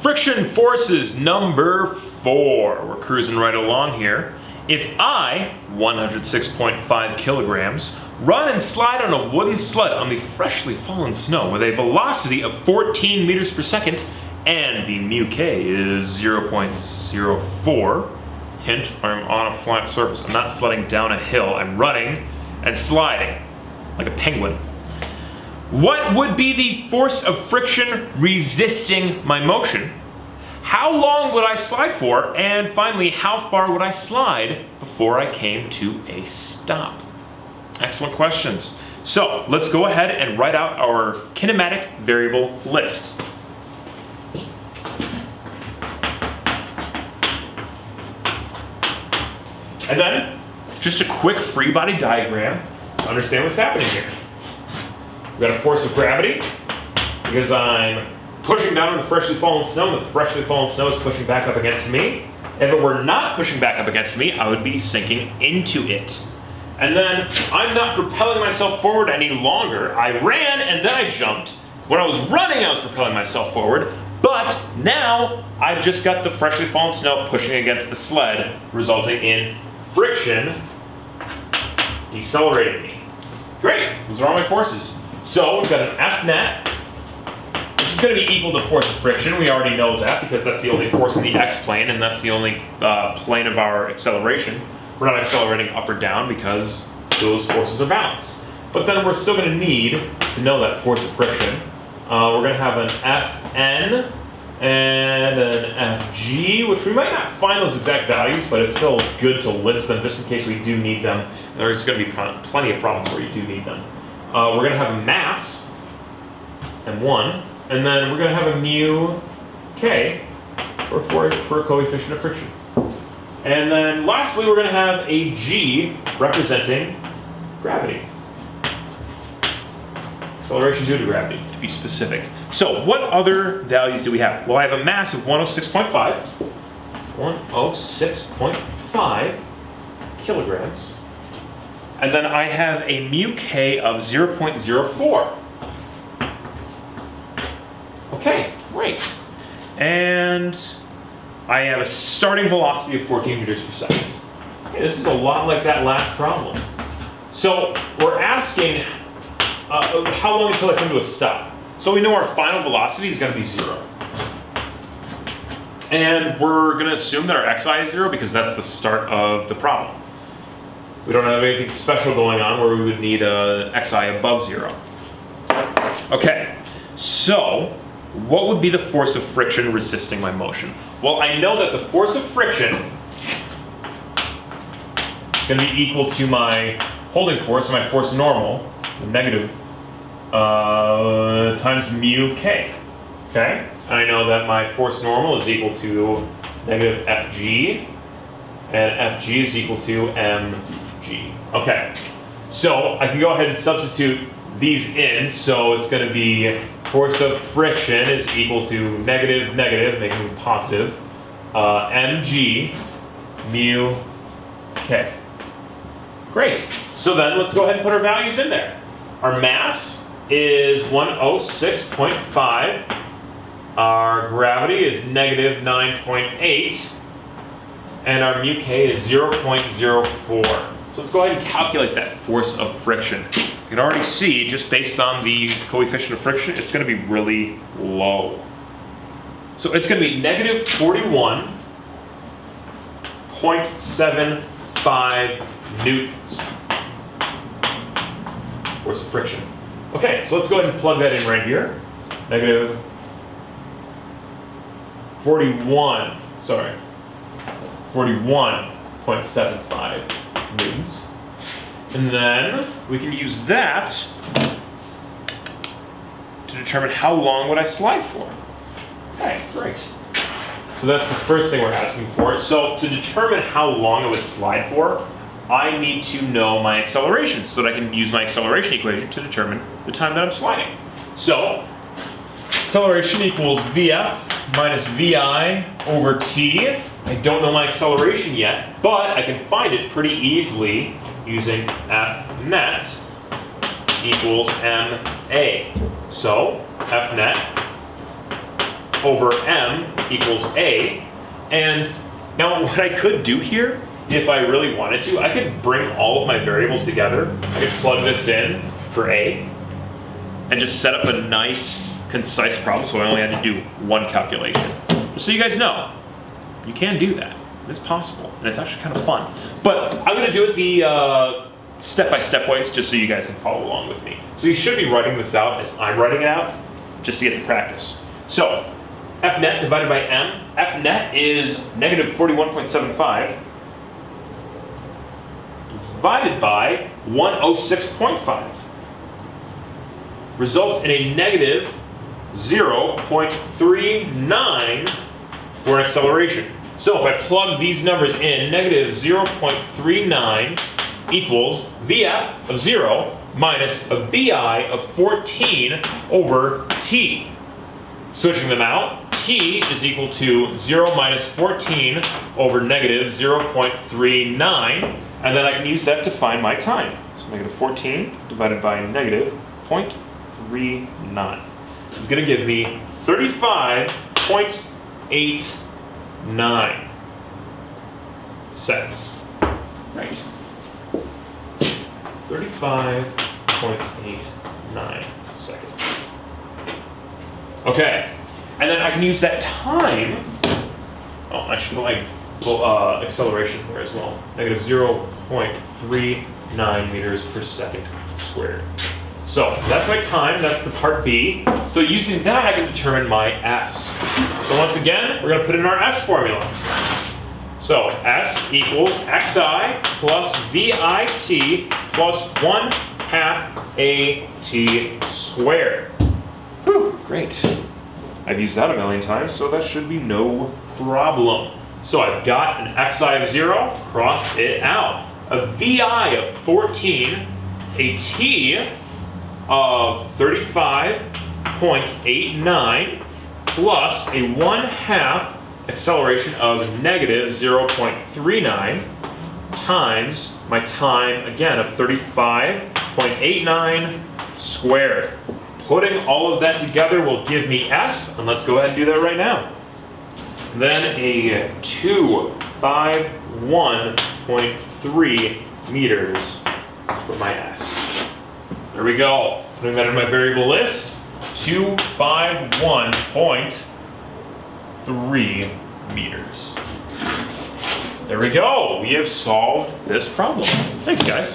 Friction forces number 4. We're cruising right along here. If I, 106.5 kilograms, run and slide on a wooden sled on the freshly fallen snow with a velocity of 14 meters per second, and the mu k is 0.04, hint, I'm on a flat surface. I'm not sledding down a hill. I'm running and sliding like a penguin. What would be the force of friction resisting my motion? How long would I slide for? And finally, how far would I slide before I came to a stop? Excellent questions. So let's go ahead and write out our kinematic variable list. And then, just a quick free body diagram to understand what's happening here. We've got a force of gravity, because I'm pushing down on the freshly fallen snow, and the freshly fallen snow is pushing back up against me. If it were not pushing back up against me, I would be sinking into it. And then, I'm not propelling myself forward any longer. I ran and then I jumped. When I was running, I was propelling myself forward. But now, I've just got the freshly fallen snow pushing against the sled, resulting in friction decelerating me. Great, those are all my forces. So we've got an F net, which is going to be equal to force of friction. We already know that because that's the only force in the x-plane, and that's the only plane of our acceleration. We're not accelerating up or down because those forces are balanced. But then we're still going to need to know that force of friction. We're going to have an Fn and an Fg, which we might not find those exact values, but it's still good to list them just in case we do need them. There's going to be plenty of problems where you do need them. We're going to have a mass, M1, and then we're going to have a mu k for a coefficient of friction. And then lastly, we're going to have a g representing gravity. Acceleration due to gravity, to be specific. So what other values do we have? Well, I have a mass of 106.5. 106.5 kilograms. And then I have a mu k of 0.04. Okay, great. And I have a starting velocity of 14 meters per second. Okay, this is a lot like that last problem. So we're asking how long until I come to a stop. So we know our final velocity is going to be 0. And we're going to assume that our xi is 0 because that's the start of the problem. We don't have anything special going on where we would need a xi above 0. Okay, so what would be the force of friction resisting my motion? Well, I know that the force of friction is going to be equal to my holding force, my force normal, the negative, times mu k. Okay? And I know that my force normal is equal to negative Fg, and Fg is equal to mg. Okay, so I can go ahead and substitute these in, so it's going to be force of friction is equal to negative, negative, making it positive, mg mu k. Great, so then let's go ahead and put our values in there. Our mass is 106.5. Our gravity is negative 9.8. And our mu k is 0.04. So let's go ahead and calculate that force of friction. You can already see, just based on the coefficient of friction, it's going to be really low. So it's going to be negative 41.75 newtons. Force of friction. Okay, so let's go ahead and plug that in right here. Negative 41.75 newtons. And then we can use that to determine how long would I slide for. Okay, great. So that's the first thing we're asking for. So to determine how long I would slide for, I need to know my acceleration so that I can use my acceleration equation to determine the time that I'm sliding. So, acceleration equals Vf minus Vi over t. I don't know my acceleration yet, but I can find it pretty easily using F net equals ma. So, F net over m equals a. And now what I could do here, if I really wanted to, I could bring all of my variables together. I could plug this in for a and just set up a nice, concise problem so I only had to do one calculation. Just so you guys know, you can do that. It's possible, and it's actually kind of fun. But I'm going to do it the step-by-step ways, just so you guys can follow along with me. So you should be writing this out as I'm writing it out, just to get to practice. So, F net divided by m. F net is negative 41.75 divided by 106.5. Results in a negative 0.39 for acceleration. So if I plug these numbers in, negative 0.39 equals Vf of 0 minus a Vi of 14 over t. Switching them out, t is equal to 0 minus 14 over negative 0.39, and then I can use that to find my time. So negative 14 divided by negative 0.39 is going to give me 35.89 seconds. Right. 35.89 seconds. Okay. And then I can use that time. Oh, I should put my acceleration here as well. Negative 0.39 meters per second squared. So that's my time, that's the part B. So using that, I can determine my S. So once again, we're going to put in our S formula. So S equals xi plus VIT plus 1/2 AT squared. Whew, great. I've used that a million times, so that should be no problem. So I've got an xi of 0, cross it out. A VI of 14, a T of 35.89 plus a 1/2 acceleration of negative 0.39 times my time, again, of 35.89 squared. Putting all of that together will give me S, and let's go ahead and do that right now. Then a 251.3 meters for my S. There we go. Putting that in my variable list, 251.3 meters. There we go. We have solved this problem. Thanks, guys.